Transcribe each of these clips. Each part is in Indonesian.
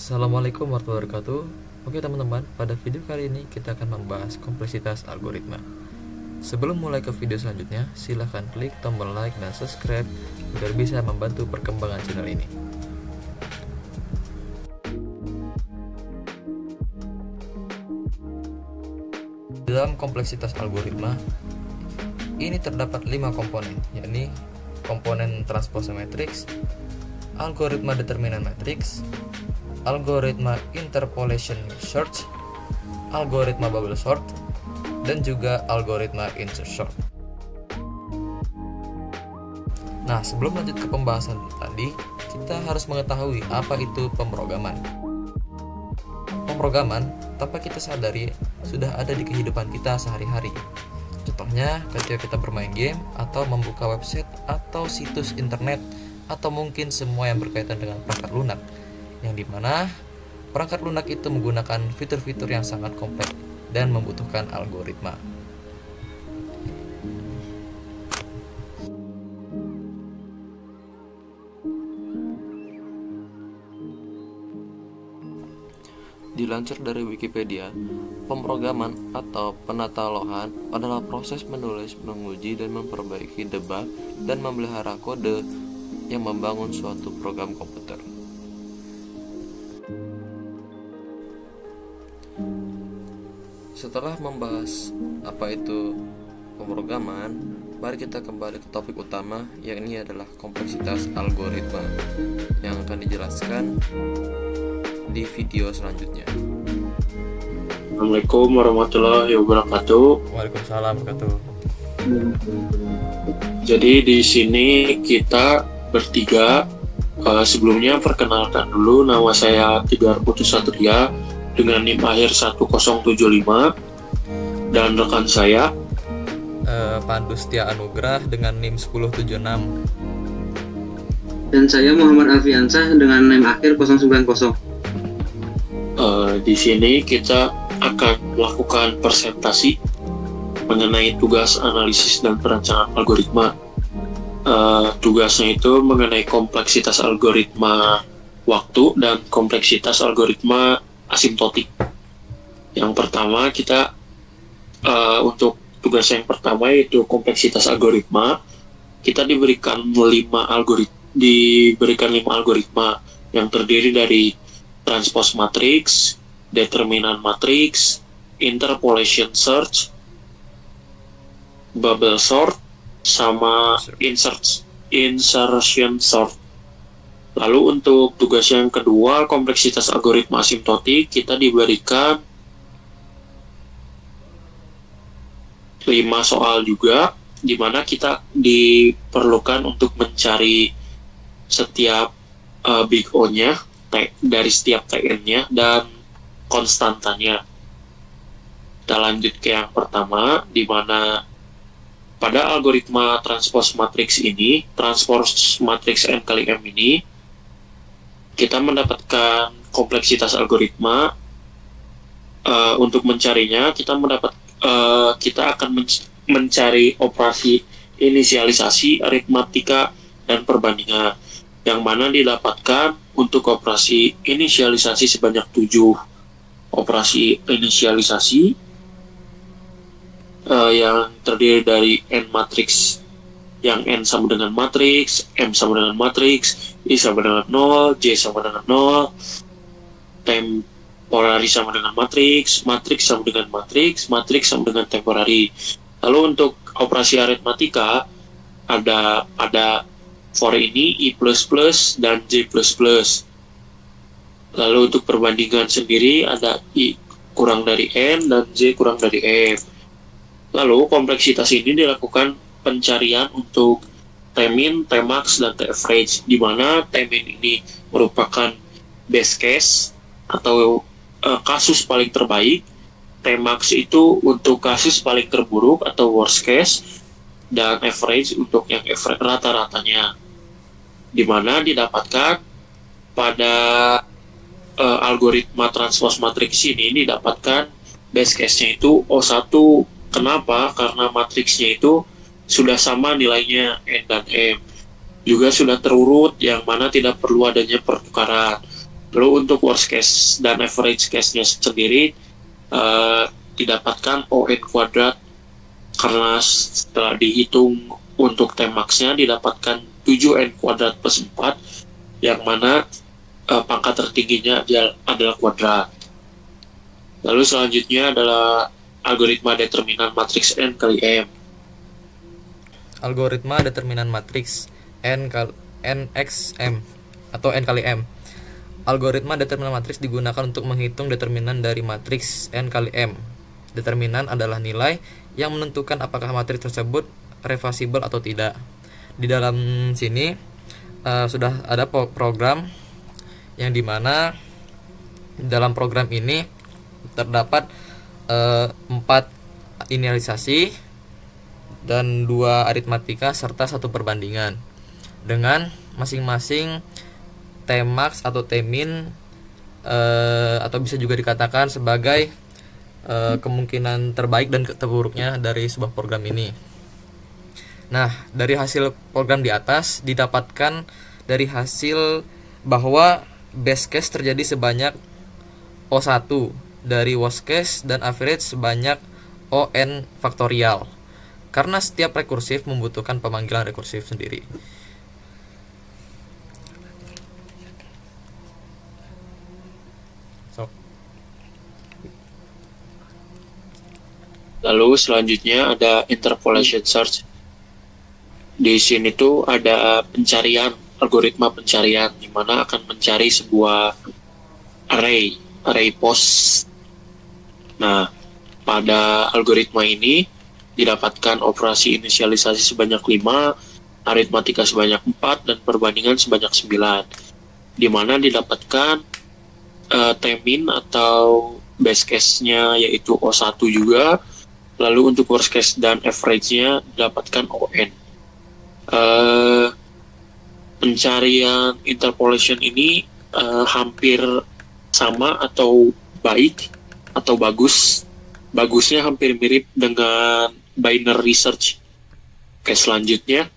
Assalamualaikum warahmatullahi wabarakatuh. Oke teman-teman, pada video kali ini kita akan membahas kompleksitas algoritma. Sebelum mulai ke video selanjutnya, silahkan klik tombol like dan subscribe agar bisa membantu perkembangan channel ini. Dalam kompleksitas algoritma, ini terdapat 5 komponen, yakni komponen transpose matrix, algoritma determinan matrix, algoritma interpolation search, algoritma bubble sort, dan juga algoritma insert sort. Nah, sebelum lanjut ke pembahasan tadi, kita harus mengetahui apa itu pemrograman. Pemrograman, tanpa kita sadari, sudah ada di kehidupan kita sehari-hari. Contohnya, ketika kita bermain game, atau membuka website, atau situs internet, atau mungkin semua yang berkaitan dengan perangkat lunak, yang dimana perangkat lunak itu menggunakan fitur-fitur yang sangat kompleks dan membutuhkan algoritma. Dilansir dari Wikipedia, pemrograman atau penata lohan adalah proses menulis, menguji, dan memperbaiki debug dan memelihara kode yang membangun suatu program komputer. Setelah membahas apa itu pemrograman, mari kita kembali ke topik utama, yakni adalah kompleksitas algoritma yang akan dijelaskan di video selanjutnya. Assalamualaikum warahmatullahi wabarakatuh. Waalaikumsalam warahmatullahi wabarakatuh. Jadi di sini kita bertiga, sebelumnya perkenalkan dulu, nama saya Tigar Putu Satria dengan NIM akhir 1075, dan rekan saya Pandu Setia Anugrah dengan NIM 1076. Dan saya Muhammad Alfiansah dengan NIM akhir 090. Di sini kita akan melakukan presentasi mengenai tugas analisis dan perencanaan algoritma. Tugasnya itu mengenai kompleksitas algoritma waktu dan kompleksitas algoritma asimptotik. Yang pertama kita untuk tugas yang pertama yaitu kompleksitas algoritma, kita diberikan 5 algoritma yang terdiri dari transpose matrix, determinant matrix, interpolation search, bubble sort, sama insertion sort. Lalu untuk tugas yang kedua, kompleksitas algoritma asimptotik, kita diberikan 5 soal juga, di mana kita diperlukan untuk mencari setiap big O-nya dari setiap TN-nya dan konstantanya. Kita lanjut ke yang pertama, di mana pada algoritma transpose matrix ini, transpose matrix N kali M ini, kita mendapatkan kompleksitas algoritma. Untuk mencarinya, kita akan mencari operasi inisialisasi, aritmatika, dan perbandingan, yang mana didapatkan untuk operasi inisialisasi sebanyak 7 operasi inisialisasi yang terdiri dari N matrix, yang N sama dengan matrix, M sama dengan matrix, I sama dengan 0, J sama dengan 0, temporary sama dengan matrix, matrix sama dengan matrix, matrix sama dengan temporary. Lalu untuk operasi aritmatika ada for ini I++ dan J++. Lalu untuk perbandingan sendiri ada I kurang dari N dan J kurang dari M. Lalu kompleksitas ini dilakukan pencarian untuk Tmin, Tmax, dan Taverage, di mana Tmin ini merupakan best case atau kasus paling terbaik, Tmax itu untuk kasus paling terburuk atau worst case, dan average untuk yang rata-ratanya, di mana didapatkan pada algoritma transpose matrix ini didapatkan base case-nya itu O1. Kenapa? Karena matriksnya itu sudah sama nilainya N dan M. Juga sudah terurut, yang mana tidak perlu adanya pertukaran. Lalu untuk worst case dan average case-nya sendiri didapatkan ON kuadrat, karena setelah dihitung untuk Tmax-nya didapatkan 7n kuadrat plus 4, yang mana pangkat tertingginya adalah kuadrat. Lalu selanjutnya adalah algoritma determinan matriks N kali M. Algoritma determinan matriks NXM atau N kali M. Algoritma determinan matriks digunakan untuk menghitung determinan dari matriks N kali M. Determinan adalah nilai yang menentukan apakah matriks tersebut reversible atau tidak. Di dalam sini sudah ada program yang dimana dalam program ini terdapat 4 inialisasi dan 2 aritmatika serta 1 perbandingan dengan masing-masing Tmax atau Tmin atau bisa juga dikatakan sebagai kemungkinan terbaik dan terburuknya dari sebuah program ini. Nah, dari hasil program di atas didapatkan dari hasil bahwa best case terjadi sebanyak O1, dari worst case dan average sebanyak ON faktorial. Karena setiap rekursif membutuhkan pemanggilan rekursif sendiri. Lalu selanjutnya ada interpolation search. Di sini tuh ada pencarian, algoritma pencarian, di mana akan mencari sebuah array post. Nah, pada algoritma ini didapatkan operasi inisialisasi sebanyak 5, aritmatika sebanyak 4, dan perbandingan sebanyak 9, di mana didapatkan Tmin atau base case-nya yaitu O1 juga. Lalu untuk worst case dan average-nya didapatkan ON. Pencarian interpolation ini hampir sama atau baik atau bagus. Bagusnya hampir mirip dengan binary search. Oke, selanjutnya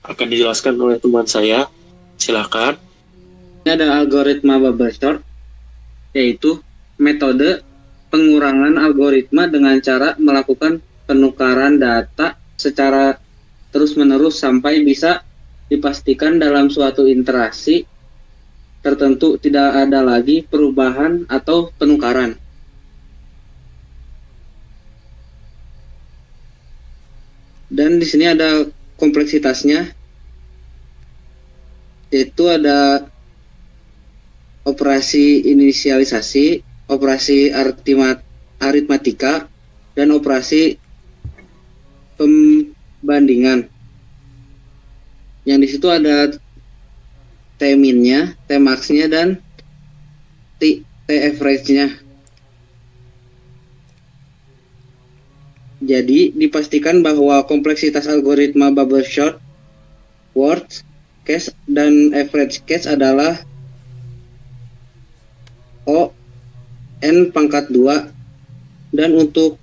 akan dijelaskan oleh teman saya. Silakan. Ini ada algoritma bubble sort, yaitu metode pengurangan algoritma dengan cara melakukan penukaran data secara terus-menerus sampai bisa dipastikan dalam suatu interaksi tertentu tidak ada lagi perubahan atau penukaran. Dan di sini ada kompleksitasnya, yaitu ada operasi inisialisasi, operasi aritmatika, dan operasi pembandingan. Yang di situ ada Tmin-nya, Tmax-nya, dan Taverage-nya. Jadi dipastikan bahwa kompleksitas algoritma bubble sort, worst case, dan average case adalah O N pangkat 2, dan untuk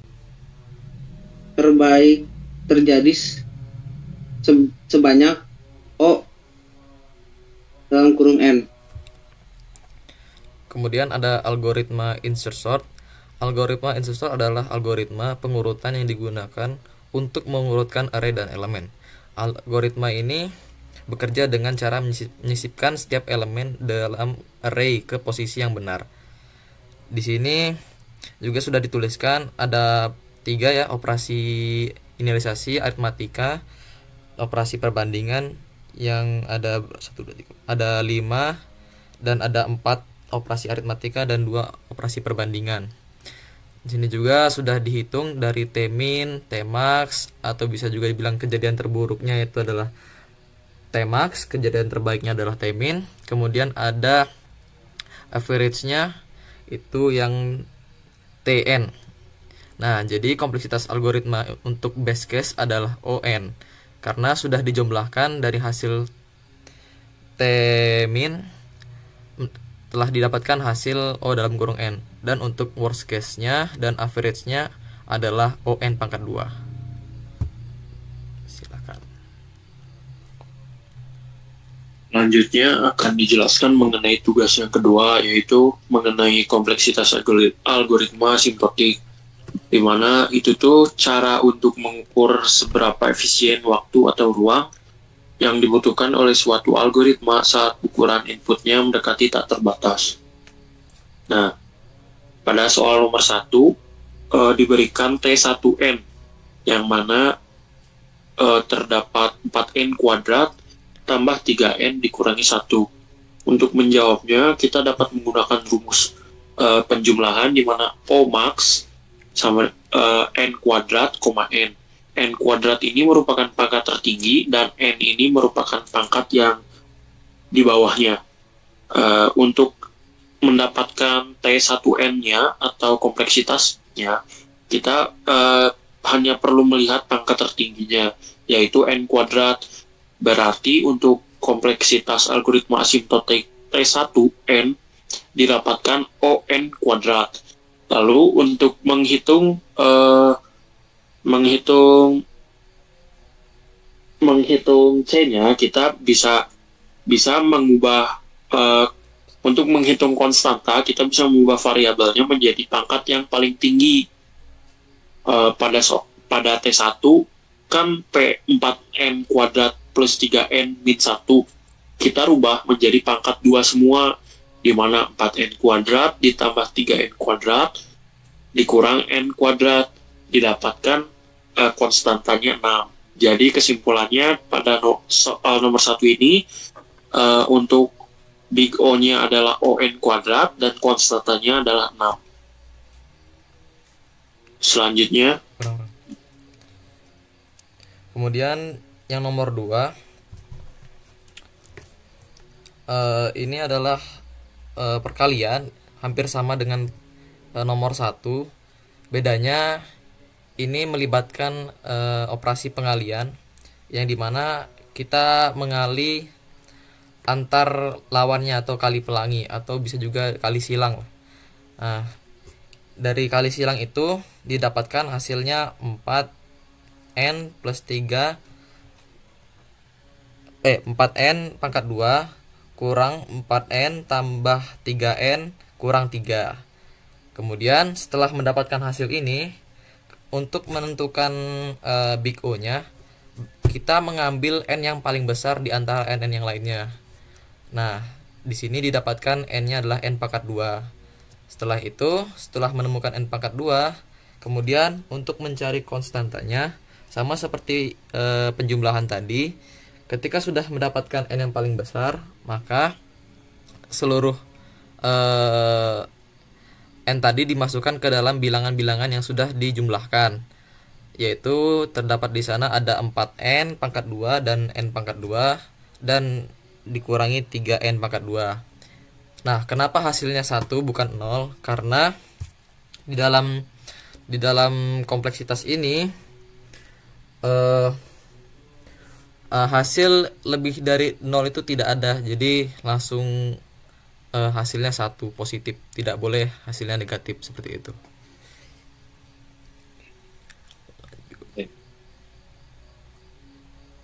terbaik terjadi sebanyak O dalam kurung N. Kemudian ada algoritma insert sort. Algoritma insert sort adalah algoritma pengurutan yang digunakan untuk mengurutkan array dan elemen. Algoritma ini bekerja dengan cara menyisipkan setiap elemen dalam array ke posisi yang benar. Di sini juga sudah dituliskan ada 3 ya, operasi inisialisasi, aritmatika, operasi perbandingan yang ada 5 dan ada 4 operasi aritmatika dan 2 operasi perbandingan. Di sini juga sudah dihitung dari Tmin, Tmax, atau bisa juga dibilang kejadian terburuknya itu adalah Tmax, kejadian terbaiknya adalah Tmin. Kemudian ada average-nya itu yang Tn. Nah, jadi kompleksitas algoritma untuk best case adalah ON karena sudah dijumlahkan dari hasil Tmin telah didapatkan hasil O dalam kurung N, dan untuk worst case-nya dan average-nya adalah ON pangkat 2. Silakan. Selanjutnya akan dijelaskan mengenai tugas yang kedua, yaitu mengenai kompleksitas algoritma asimtotik, di mana itu tuh cara untuk mengukur seberapa efisien waktu atau ruang yang dibutuhkan oleh suatu algoritma saat ukuran inputnya mendekati tak terbatas. Nah, pada soal nomor 1 diberikan T1N, yang mana terdapat 4N kuadrat tambah 3N dikurangi 1. Untuk menjawabnya, kita dapat menggunakan rumus penjumlahan, di mana O max sama N kuadrat, N. N kuadrat ini merupakan pangkat tertinggi dan N ini merupakan pangkat yang di bawahnya. Untuk mendapatkan T1N-nya atau kompleksitasnya, kita hanya perlu melihat pangkat tertingginya, yaitu N kuadrat. Berarti untuk kompleksitas algoritma asimtotik T1N didapatkan ON kuadrat. Lalu untuk menghitung C-nya, kita bisa mengubah untuk menghitung konstanta, kita bisa mengubah variabelnya menjadi pangkat yang paling tinggi. Pada T1 kan P4N kuadrat plus 3N min 1, kita rubah menjadi pangkat 2 semua, di mana 4N kuadrat ditambah 3N kuadrat dikurang N kuadrat didapatkan konstantanya 6. Jadi kesimpulannya pada soal nomor 1 ini, untuk big O-nya adalah ON kuadrat dan konstantanya adalah 6. Selanjutnya, kemudian yang nomor 2, ini adalah perkalian, hampir sama dengan nomor 1. Bedanya ini melibatkan operasi pengalian, yang dimana kita mengali antar lawannya atau kali pelangi, atau bisa juga kali silang. Nah, dari kali silang itu didapatkan hasilnya 4N plus 3 4N pangkat 2 kurang 4N tambah 3N kurang 3. Kemudian setelah mendapatkan hasil ini, untuk menentukan big O-nya, kita mengambil N yang paling besar di antara N yang lainnya. Nah, di sini didapatkan N-nya adalah N pangkat 2. Setelah itu, setelah menemukan N pangkat 2, kemudian untuk mencari konstantanya, sama seperti penjumlahan tadi, ketika sudah mendapatkan N yang paling besar, maka seluruh N tadi dimasukkan ke dalam bilangan-bilangan yang sudah dijumlahkan, yaitu terdapat di sana ada 4N pangkat 2 dan N pangkat 2 dan dikurangi 3N pangkat 2. Nah, kenapa hasilnya 1 bukan 0? Karena di dalam kompleksitas ini hasil lebih dari 0 itu tidak ada, jadi langsung hasilnya 1 positif, tidak boleh hasilnya negatif seperti itu.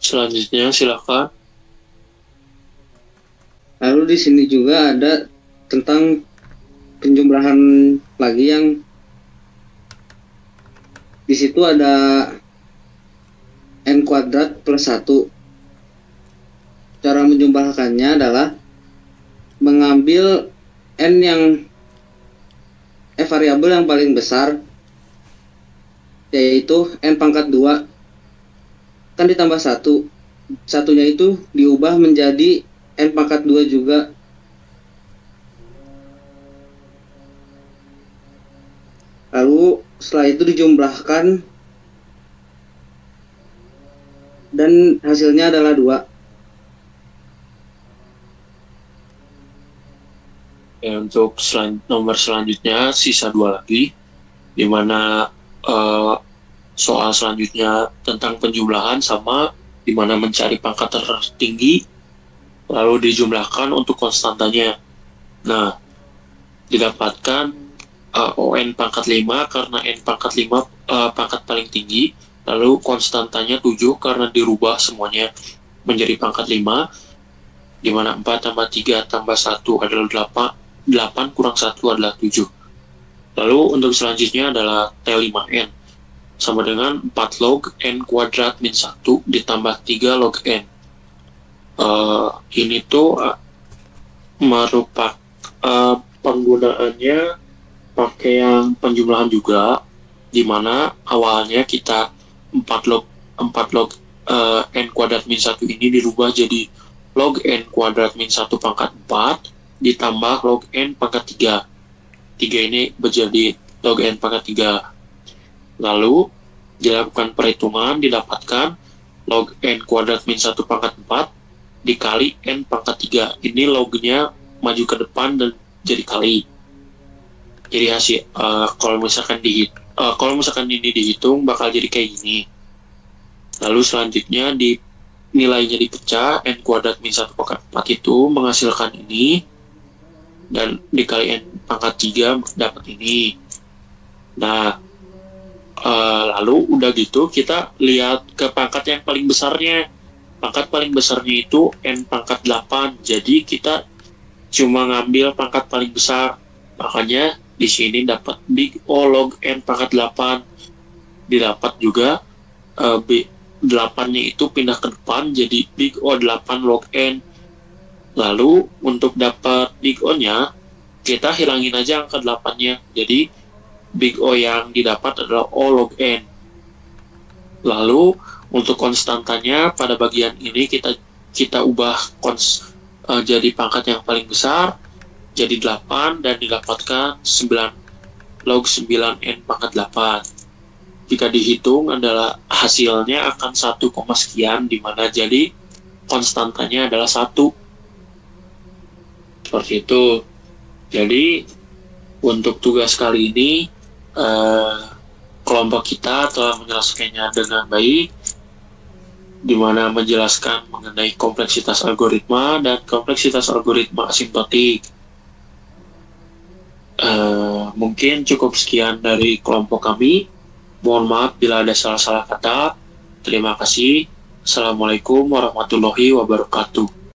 selanjutnya silakan. Lalu di sini juga ada tentang penjumlahan lagi, yang di situ ada N kuadrat plus 1. Cara menjumlahkannya adalah mengambil N yang variabel yang paling besar, yaitu N pangkat 2, kan ditambah 1. Satunya itu diubah menjadi N pangkat 2 juga. Lalu setelah itu dijumlahkan dan hasilnya adalah 2. Untuk nomor selanjutnya sisa 2 lagi, di mana soal selanjutnya tentang penjumlahan sama, di mana mencari pangkat tertinggi lalu dijumlahkan untuk konstantanya. Nah, didapatkan ON pangkat 5 karena N pangkat 5 pangkat paling tinggi, lalu konstantanya 7 karena dirubah semuanya menjadi pangkat 5. di mana 4 tambah 3 tambah 1 adalah 8 kurang 1 adalah 7. Lalu untuk selanjutnya adalah T5N, sama dengan 4 log N kuadrat min 1 ditambah 3 log N. Ini tuh merupakan penggunaannya pakai yang penjumlahan juga, di mana awalnya kita 4 log N kuadrat min 1 ini dirubah jadi log N kuadrat min 1 pangkat 4 ditambah log N pangkat 3. 3 ini menjadi log N pangkat 3. Lalu dilakukan perhitungan, didapatkan log N kuadrat min 1 pangkat 4 dikali N pangkat 3. Ini lognya maju ke depan dan jadi kali. Jadi hasil kalau misalkan ini dihitung bakal jadi kayak gini. Lalu selanjutnya nilainya dipecah, N kuadrat min 1 pangkat 4 itu menghasilkan ini, dan dikali N pangkat 3 dapat ini. Nah, lalu udah gitu kita lihat ke pangkat yang paling besarnya. Pangkat paling besarnya itu N pangkat 8. Jadi kita cuma ngambil pangkat paling besar. Makanya di sini dapat big O log N pangkat 8. Didapat juga B8-nya itu pindah ke depan jadi big O 8 log N. Lalu untuk dapat big O-nya kita hilangin aja angka 8-nya. Jadi big O yang didapat adalah O log N. Lalu untuk konstantanya pada bagian ini kita ubah jadi pangkat yang paling besar jadi 8 dan didapatkan 9 log 9 N pangkat 8. Jika dihitung adalah hasilnya akan 1, sekian, dimana jadi konstantanya adalah 1. Seperti itu. Jadi untuk tugas kali ini kelompok kita telah menyelesaikannya dengan baik, di mana menjelaskan mengenai kompleksitas algoritma dan kompleksitas algoritma asimptotik. Mungkin cukup sekian dari kelompok kami. Mohon maaf bila ada salah-salah kata. Terima kasih. Assalamualaikum warahmatullahi wabarakatuh.